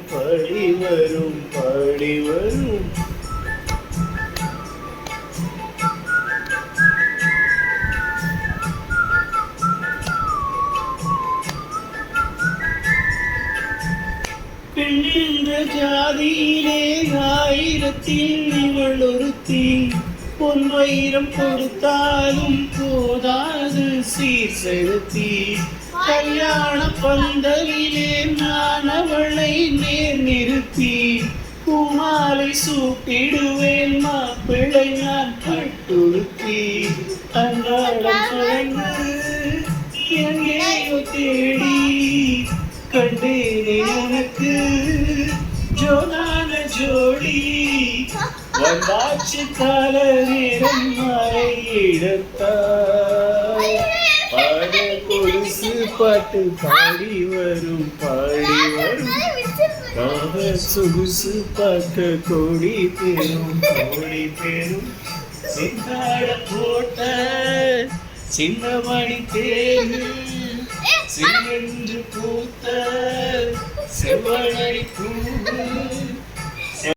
பாடி வரும் பாடி வரும். பெண்ணென்ற ஜாதியிலே ஆயிரத்தில் இவள் ஒருத்தி. பொன் வைரம் கொடுத்தாலும் போதாது சீர் செலுத்தி. கல்யாண பந்தலிலே நான் அவளை நேர் நிறுத்தி. பூமாலை சூட்டிடுவேன் மாப்பிள்ளை நான் கட்டுறுத்தி. அன்றாடம் கலந்து எங்கேயோ தேடி கண்டேனே உனக்கு ஜோதான ஜோடி. வந்தாச்சு கால நேரம் மறையிடத்தாய். பாட கொலுசு பாட்டு பாடி வரும் பாடி வரும். ராக சொகுசு பார்க்க கோடி பேரும் கோடி பேரும். சிந்தாட போட்ட சின்னமணி தேரு சின்னென்று பூத்த செவ்வழி பூ